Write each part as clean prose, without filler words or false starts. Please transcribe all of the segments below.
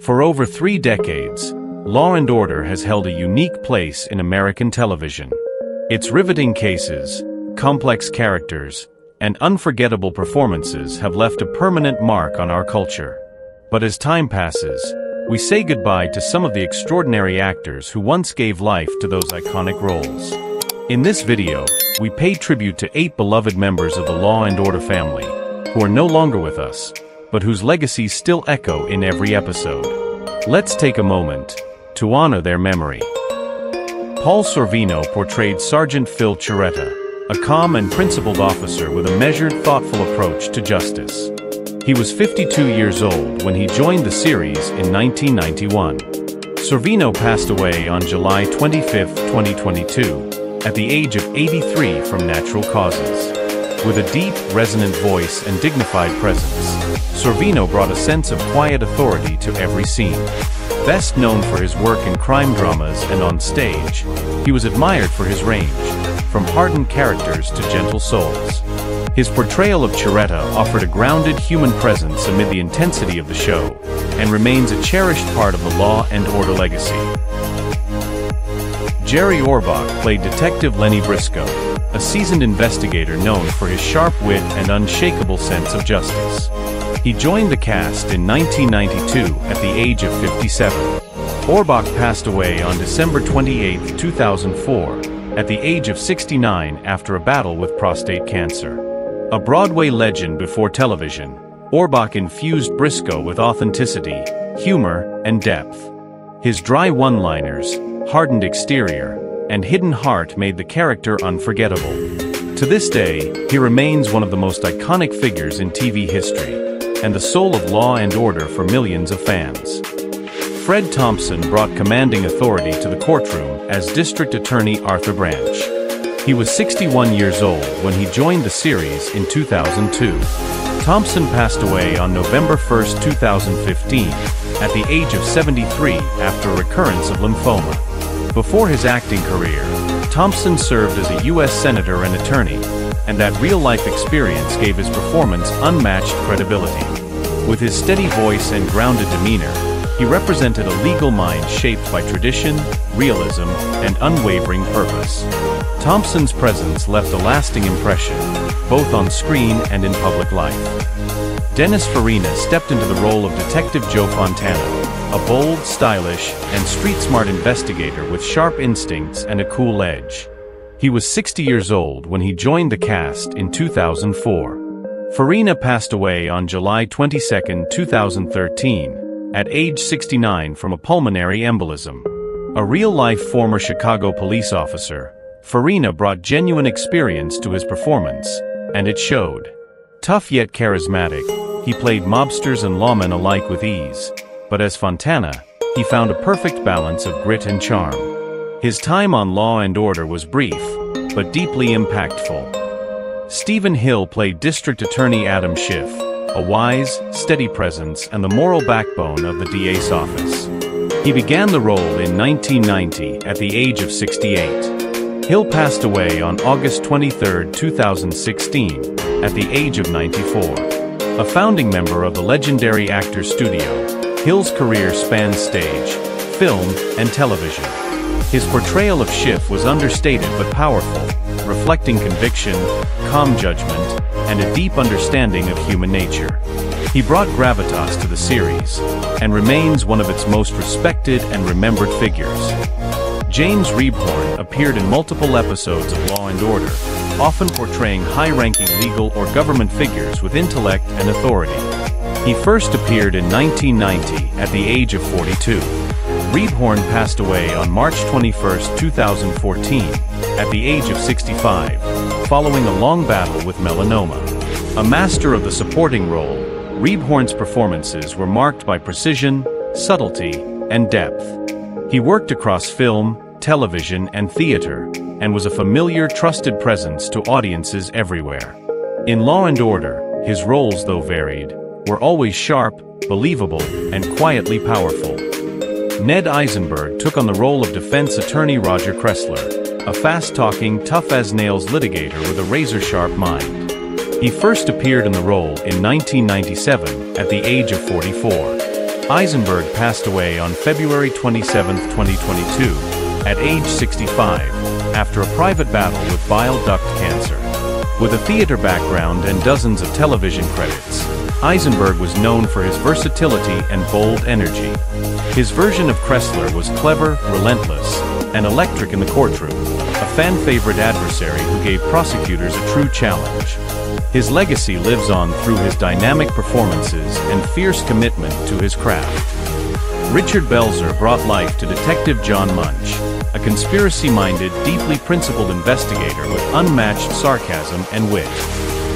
For over 3 decades, Law & Order has held a unique place in American television. Its riveting cases, complex characters, and unforgettable performances have left a permanent mark on our culture. But as time passes, we say goodbye to some of the extraordinary actors who once gave life to those iconic roles. In this video, we pay tribute to 8 beloved members of the Law & Order family, who are no longer with us, but whose legacies still echo in every episode. Let's take a moment to honor their memory. Paul Sorvino portrayed Sergeant Phil Chiaretta, a calm and principled officer with a measured, thoughtful approach to justice. He was 52 years old when he joined the series in 1991. Sorvino passed away on July 25, 2022, at the age of 83 from natural causes. With a deep, resonant voice and dignified presence, Sorvino brought a sense of quiet authority to every scene. Best known for his work in crime dramas and on stage, he was admired for his range, from hardened characters to gentle souls. His portrayal of Chiaretta offered a grounded human presence amid the intensity of the show, and remains a cherished part of the Law & Order legacy. Jerry Orbach played Detective Lenny Briscoe, a seasoned investigator known for his sharp wit and unshakable sense of justice. He joined the cast in 1992 at the age of 57. Orbach passed away on December 28, 2004, at the age of 69 after a battle with prostate cancer. A Broadway legend before television, Orbach infused Briscoe with authenticity, humor, and depth. His dry one-liners, hardened exterior, and hidden heart made the character unforgettable. To this day, he remains one of the most iconic figures in TV history, and the soul of Law & Order for millions of fans. Fred Thompson brought commanding authority to the courtroom as District Attorney Arthur Branch. He was 61 years old when he joined the series in 2002. Thompson passed away on November 1, 2015, at the age of 73 after a recurrence of lymphoma. Before his acting career, Thompson served as a U.S. Senator and attorney, and that real-life experience gave his performance unmatched credibility. With his steady voice and grounded demeanor, he represented a legal mind shaped by tradition, realism, and unwavering purpose. Thompson's presence left a lasting impression, both on screen and in public life. Dennis Farina stepped into the role of Detective Joe Fontana, a bold, stylish, and street-smart investigator with sharp instincts and a cool edge. He was 60 years old when he joined the cast in 2004. Farina passed away on July 22, 2013, at age 69 from a pulmonary embolism. A real-life former Chicago police officer, Farina brought genuine experience to his performance, and it showed. Tough yet charismatic, he played mobsters and lawmen alike with ease, but as Fontana, he found a perfect balance of grit and charm. His time on Law & Order was brief, but deeply impactful. Stephen Hill played District Attorney Adam Schiff, a wise, steady presence and the moral backbone of the DA's office. He began the role in 1990 at the age of 68. Hill passed away on August 23, 2016, at the age of 94. A founding member of the legendary Actors Studio, Hill's career spanned stage, film, and television. His portrayal of Schiff was understated but powerful, reflecting conviction, calm judgment, and a deep understanding of human nature. He brought gravitas to the series, and remains one of its most respected and remembered figures. James Rebhorn appeared in multiple episodes of Law & Order, often portraying high-ranking legal or government figures with intellect and authority. He first appeared in 1990 at the age of 42. Rebhorn passed away on March 21, 2014, at the age of 65, following a long battle with melanoma. A master of the supporting role, Rebhorn's performances were marked by precision, subtlety, and depth. He worked across film, television, and theater, and was a familiar, trusted presence to audiences everywhere. In Law & Order, his roles, though varied, were always sharp, believable, and quietly powerful. Ned Eisenberg took on the role of defense attorney Roger Kressler, a fast-talking, tough-as-nails litigator with a razor-sharp mind. He first appeared in the role in 1997 at the age of 44. Eisenberg passed away on February 27, 2022, at age 65, after a private battle with bile duct cancer. With a theater background and dozens of television credits, Eisenberg was known for his versatility and bold energy. His version of Kressler was clever, relentless, and electric in the courtroom, a fan-favorite adversary who gave prosecutors a true challenge. His legacy lives on through his dynamic performances and fierce commitment to his craft. Richard Belzer brought life to Detective John Munch, a conspiracy-minded, deeply principled investigator with unmatched sarcasm and wit.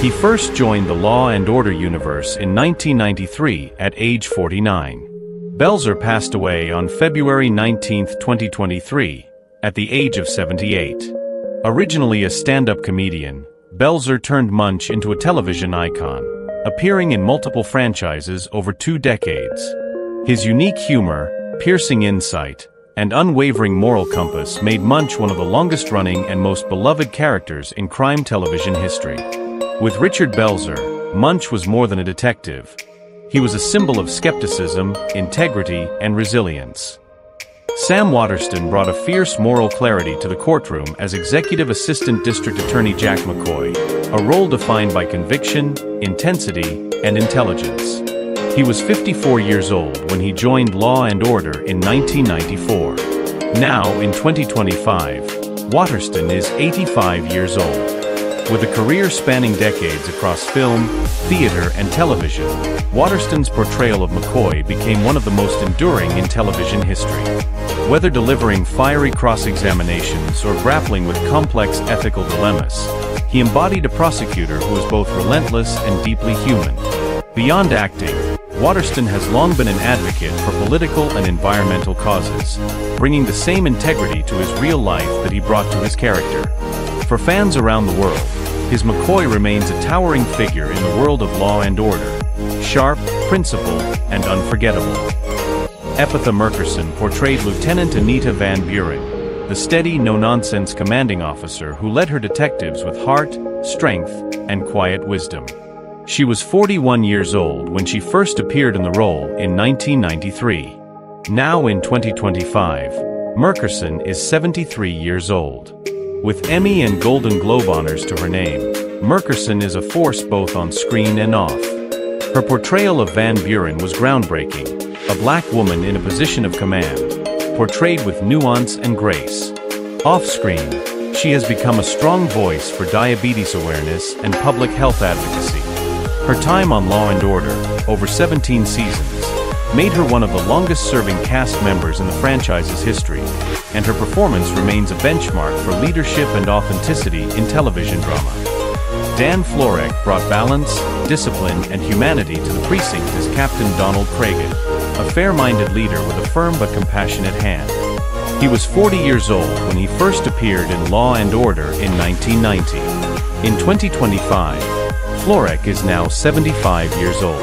He first joined the Law and Order universe in 1993 at age 49. Belzer passed away on February 19, 2023, at the age of 78. Originally a stand-up comedian, Belzer turned Munch into a television icon, appearing in multiple franchises over 2 decades. His unique humor, piercing insight, and unwavering moral compass made Munch one of the longest-running and most beloved characters in crime television history. With Richard Belzer, Munch was more than a detective. He was a symbol of skepticism, integrity, and resilience. Sam Waterston brought a fierce moral clarity to the courtroom as Executive Assistant District Attorney Jack McCoy, a role defined by conviction, intensity, and intelligence. He was 54 years old when he joined Law and Order in 1994. Now, in 2025, Waterston is 85 years old. With a career spanning decades across film, theater, and television, Waterston's portrayal of McCoy became one of the most enduring in television history. Whether delivering fiery cross-examinations or grappling with complex ethical dilemmas, he embodied a prosecutor who was both relentless and deeply human. Beyond acting, Waterston has long been an advocate for political and environmental causes, bringing the same integrity to his real life that he brought to his character. For fans around the world, his McCoy remains a towering figure in the world of Law and Order, sharp, principled, and unforgettable. Epitha Murkerson portrayed Lieutenant Anita Van Buren, the steady, no-nonsense commanding officer who led her detectives with heart, strength, and quiet wisdom. She was 41 years old when she first appeared in the role in 1993. Now in 2025, Murkerson is 73 years old. With Emmy and Golden Globe honors to her name, Murkerson is a force both on screen and off. Her portrayal of Van Buren was groundbreaking, a black woman in a position of command, portrayed with nuance and grace. Off-screen, she has become a strong voice for diabetes awareness and public health advocacy. Her time on Law and Order, over 17 seasons, made her one of the longest-serving cast members in the franchise's history, and her performance remains a benchmark for leadership and authenticity in television drama. Dan Florek brought balance, discipline, and humanity to the precinct as Captain Donald Cragen, a fair-minded leader with a firm but compassionate hand. He was 40 years old when he first appeared in Law and Order in 1990. In 2025, Florek is now 75 years old.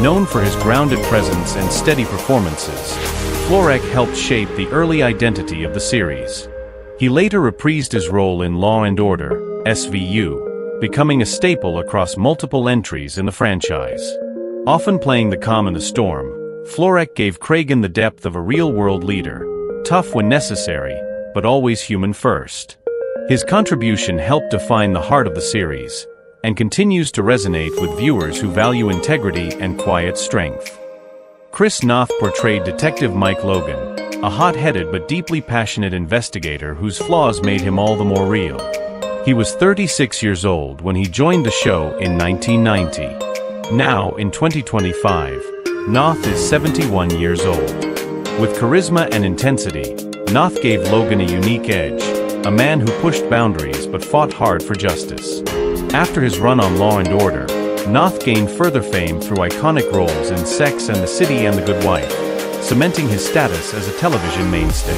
Known for his grounded presence and steady performances, Florek helped shape the early identity of the series. He later reprised his role in Law and Order, SVU, becoming a staple across multiple entries in the franchise. Often playing the calm in the storm, Florek gave Cragen the depth of a real-world leader, tough when necessary, but always human first. His contribution helped define the heart of the series, and continues to resonate with viewers who value integrity and quiet strength. Chris Noth portrayed Detective Mike Logan, a hot-headed but deeply passionate investigator whose flaws made him all the more real. He was 36 years old when he joined the show in 1990. Now, in 2025, Noth is 71 years old. With charisma and intensity, Noth gave Logan a unique edge, a man who pushed boundaries but fought hard for justice. After his run on Law and Order, Noth gained further fame through iconic roles in Sex and the City and The Good Wife, cementing his status as a television mainstay.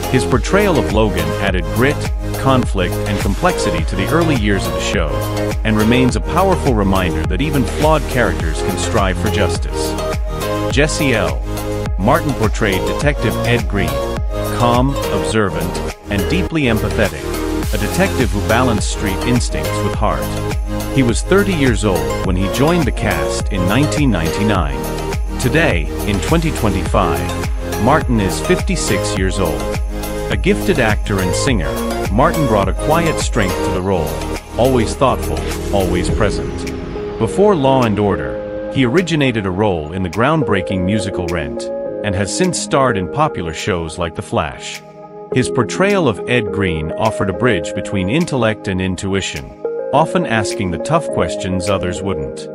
His portrayal of Logan added grit, conflict, and complexity to the early years of the show, and remains a powerful reminder that even flawed characters can strive for justice. Jesse L. Martin portrayed Detective Ed Green, calm, observant, and deeply empathetic, a detective who balanced street instincts with heart. He was 30 years old when he joined the cast in 1999. Today, in 2025, Martin is 56 years old. A gifted actor and singer, Martin brought a quiet strength to the role, always thoughtful, always present. Before Law and Order, he originated a role in the groundbreaking musical Rent, and has since starred in popular shows like The Flash. His portrayal of Ed Green offered a bridge between intellect and intuition, often asking the tough questions others wouldn't.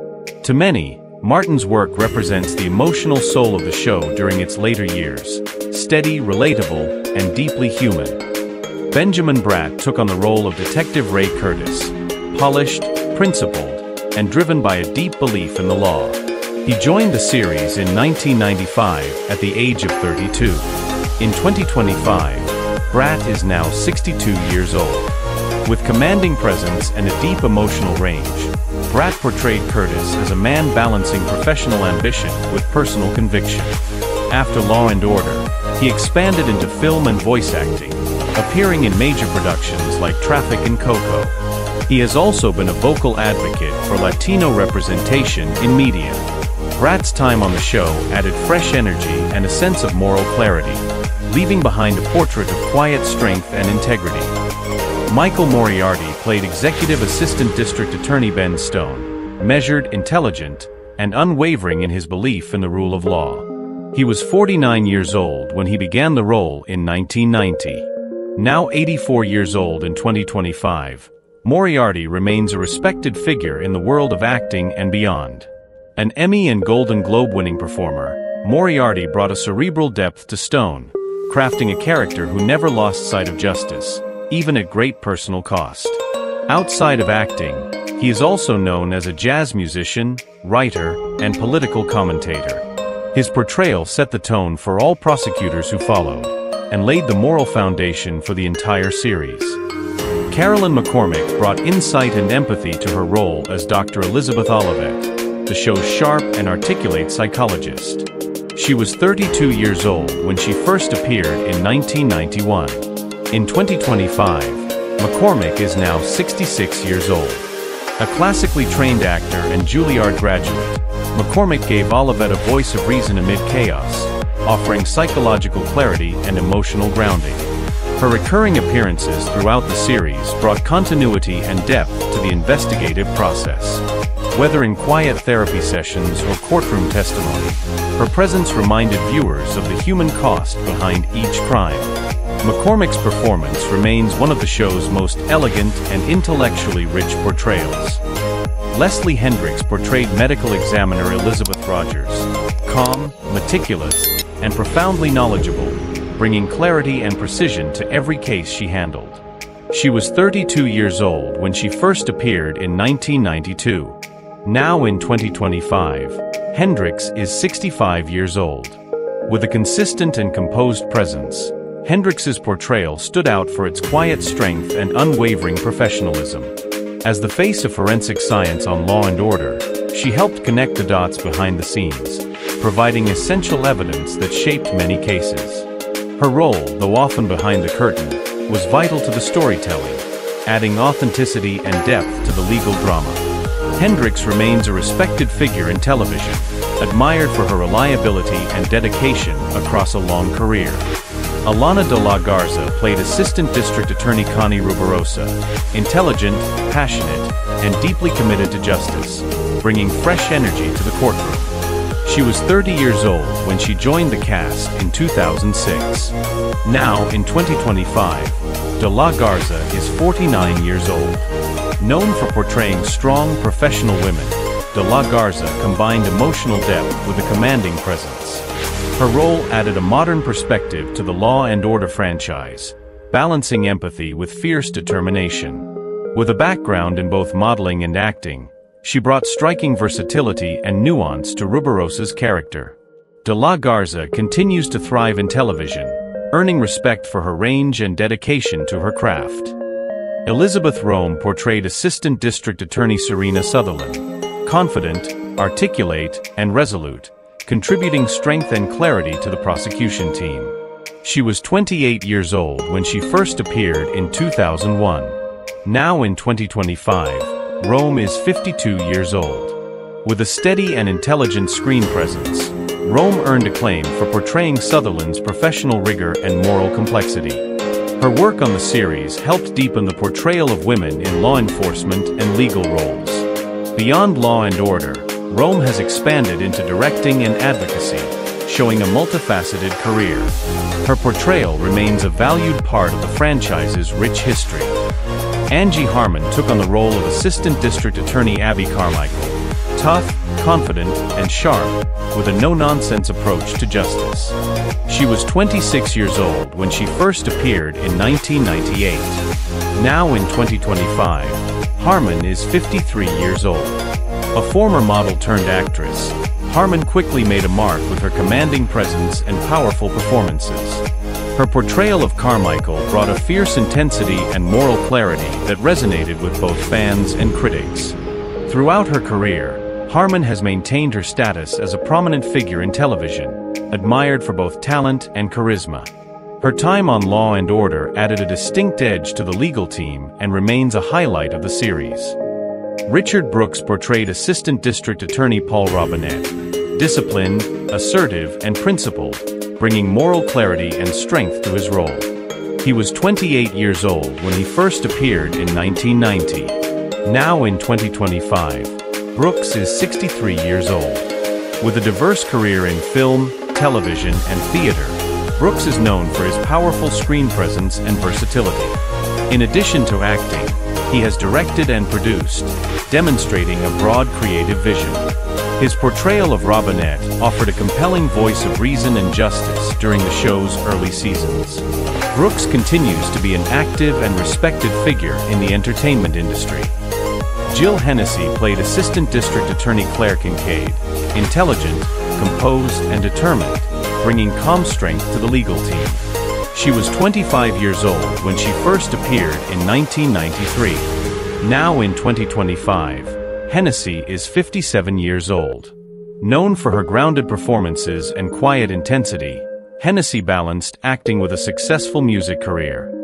To many, Martin's work represents the emotional soul of the show during its later years, steady, relatable, and deeply human. Benjamin Bratt took on the role of Detective Ray Curtis, polished, principled, and driven by a deep belief in the law. He joined the series in 1995 at the age of 32. In 2025, Bratt is now 62 years old. With commanding presence and a deep emotional range, Bratt portrayed Curtis as a man balancing professional ambition with personal conviction. After Law and Order, he expanded into film and voice acting, appearing in major productions like Traffic and Coco. He has also been a vocal advocate for Latino representation in media. Bratt's time on the show added fresh energy and a sense of moral clarity, leaving behind a portrait of quiet strength and integrity. Michael Moriarty played Executive Assistant District Attorney Ben Stone, measured, intelligent, and unwavering in his belief in the rule of law. He was 49 years old when he began the role in 1990. Now 84 years old in 2025, Moriarty remains a respected figure in the world of acting and beyond. An Emmy and Golden Globe-winning performer, Moriarty brought a cerebral depth to Stone, crafting a character who never lost sight of justice, even at great personal cost. Outside of acting, he is also known as a jazz musician, writer, and political commentator. His portrayal set the tone for all prosecutors who followed, and laid the moral foundation for the entire series. Carolyn McCormick brought insight and empathy to her role as Dr. Elizabeth Olivet, the show's sharp and articulate psychologist. She was 32 years old when she first appeared in 1991. In 2025, McCormick is now 66 years old. A classically trained actor and Juilliard graduate, McCormick gave Olivet a voice of reason amid chaos, offering psychological clarity and emotional grounding. Her recurring appearances throughout the series brought continuity and depth to the investigative process. Whether in quiet therapy sessions or courtroom testimony, her presence reminded viewers of the human cost behind each crime. McCormick's performance remains one of the show's most elegant and intellectually rich portrayals. Leslie Hendricks portrayed medical examiner Elizabeth Rogers, calm, meticulous, and profoundly knowledgeable, bringing clarity and precision to every case she handled. She was 32 years old when she first appeared in 1992. Now in 2025, Hendricks is 65 years old. With a consistent and composed presence, Hendricks's portrayal stood out for its quiet strength and unwavering professionalism. As the face of forensic science on Law and Order, she helped connect the dots behind the scenes, providing essential evidence that shaped many cases. Her role, though often behind the curtain, was vital to the storytelling, adding authenticity and depth to the legal drama. Hendricks remains a respected figure in television, admired for her reliability and dedication across a long career. Alana de la Garza played Assistant District Attorney Connie Rubirosa, intelligent, passionate, and deeply committed to justice, bringing fresh energy to the courtroom. She was 30 years old when she joined the cast in 2006. Now, in 2025, de la Garza is 49 years old. Known for portraying strong, professional women, de la Garza combined emotional depth with a commanding presence. Her role added a modern perspective to the Law and Order franchise, balancing empathy with fierce determination. With a background in both modeling and acting, she brought striking versatility and nuance to Rubirosa's character. De la Garza continues to thrive in television, earning respect for her range and dedication to her craft. Elizabeth Rome portrayed Assistant District Attorney Serena Sutherland, confident, articulate, and resolute, contributing strength and clarity to the prosecution team. She was 28 years old when she first appeared in 2001. Now in 2025, Rome is 52 years old. With a steady and intelligent screen presence, Rome earned acclaim for portraying Sutherland's professional rigor and moral complexity. Her work on the series helped deepen the portrayal of women in law enforcement and legal roles. Beyond Law and Order, Rome has expanded into directing and advocacy, showing a multifaceted career. Her portrayal remains a valued part of the franchise's rich history. Angie Harmon took on the role of Assistant District Attorney Abby Carmichael, tough, confident, and sharp, with a no-nonsense approach to justice. She was 26 years old when she first appeared in 1998. Now in 2025, Harmon is 53 years old. A former model-turned-actress, Harmon quickly made a mark with her commanding presence and powerful performances. Her portrayal of Carmichael brought a fierce intensity and moral clarity that resonated with both fans and critics. Throughout her career, Harmon has maintained her status as a prominent figure in television, admired for both talent and charisma. Her time on Law and Order added a distinct edge to the legal team and remains a highlight of the series. Richard Brooks portrayed Assistant District Attorney Paul Robinette, disciplined, assertive, and principled, bringing moral clarity and strength to his role. He was 28 years old when he first appeared in 1990. Now in 2025, Brooks is 63 years old. With a diverse career in film, television, and theater, Brooks is known for his powerful screen presence and versatility. In addition to acting, he has directed and produced, demonstrating a broad creative vision. His portrayal of Robinette offered a compelling voice of reason and justice during the show's early seasons. Brooks continues to be an active and respected figure in the entertainment industry. Jill Hennessy played Assistant District Attorney Claire Kincaid, intelligent, composed, and determined, bringing calm strength to the legal team. She was 25 years old when she first appeared in 1993. Now in 2025, Hennessy is 57 years old. Known for her grounded performances and quiet intensity, Hennessy balanced acting with a successful music career.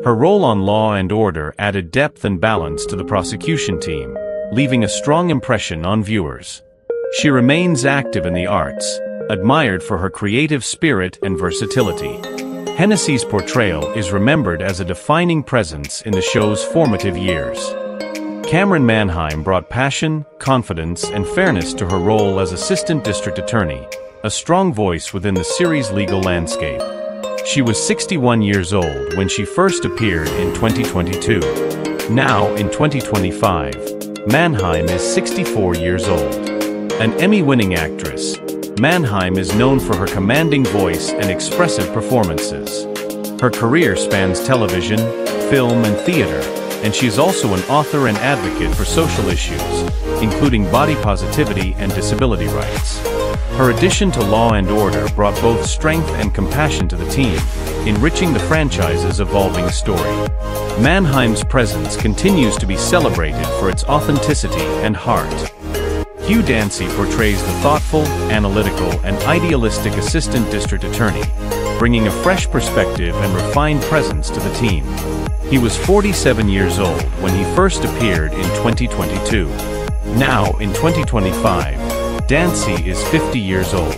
Her role on Law and Order added depth and balance to the prosecution team, leaving a strong impression on viewers. She remains active in the arts, admired for her creative spirit and versatility. Hennessy's portrayal is remembered as a defining presence in the show's formative years. Cameron Manheim brought passion, confidence, and fairness to her role as Assistant District Attorney, a strong voice within the series' legal landscape. She was 61 years old when she first appeared in 2022. Now, in 2025, Manheim is 64 years old. An Emmy-winning actress, Manheim is known for her commanding voice and expressive performances. Her career spans television, film, and theater, and she is also an author and advocate for social issues, including body positivity and disability rights. Her addition to Law and Order brought both strength and compassion to the team, enriching the franchise's evolving story. Manheim's presence continues to be celebrated for its authenticity and heart. Hugh Dancy portrays the thoughtful, analytical, and idealistic Assistant District Attorney, bringing a fresh perspective and refined presence to the team. He was 47 years old when he first appeared in 2022. Now, in 2025, Dancy is 50 years old.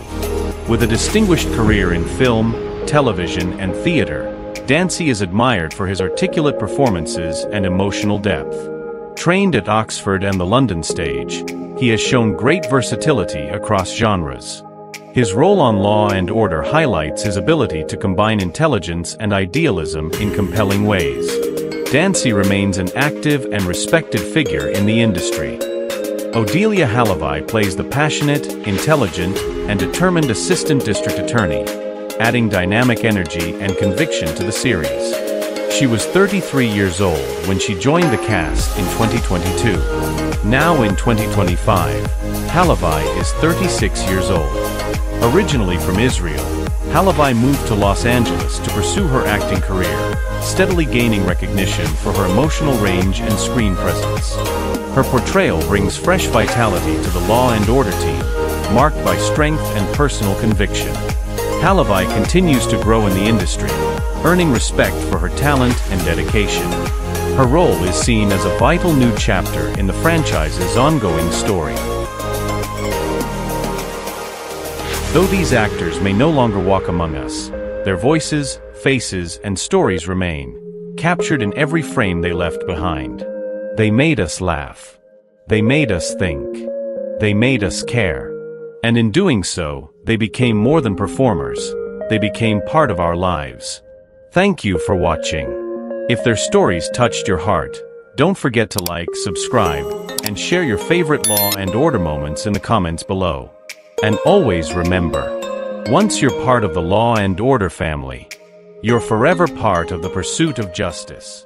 With a distinguished career in film, television, and theater, Dancy is admired for his articulate performances and emotional depth. Trained at Oxford and the London stage, he has shown great versatility across genres. His role on Law and Order highlights his ability to combine intelligence and idealism in compelling ways. Dancy remains an active and respected figure in the industry. Odelia Halavai plays the passionate, intelligent, and determined Assistant District Attorney, adding dynamic energy and conviction to the series. She was 33 years old when she joined the cast in 2022. Now in 2025, Halavai is 36 years old. Originally from Israel, Halavai moved to Los Angeles to pursue her acting career, steadily gaining recognition for her emotional range and screen presence. Her portrayal brings fresh vitality to the Law and Order team, marked by strength and personal conviction. Halavai continues to grow in the industry, earning respect for her talent and dedication. Her role is seen as a vital new chapter in the franchise's ongoing story. Though these actors may no longer walk among us, their voices, faces, and stories remain, captured in every frame they left behind. They made us laugh. They made us think. They made us care. And in doing so, they became more than performers. They became part of our lives. Thank you for watching. If their stories touched your heart, don't forget to like, subscribe, and share your favorite Law and Order moments in the comments below. And always remember, once you're part of the Law and Order family, you're forever part of the pursuit of justice.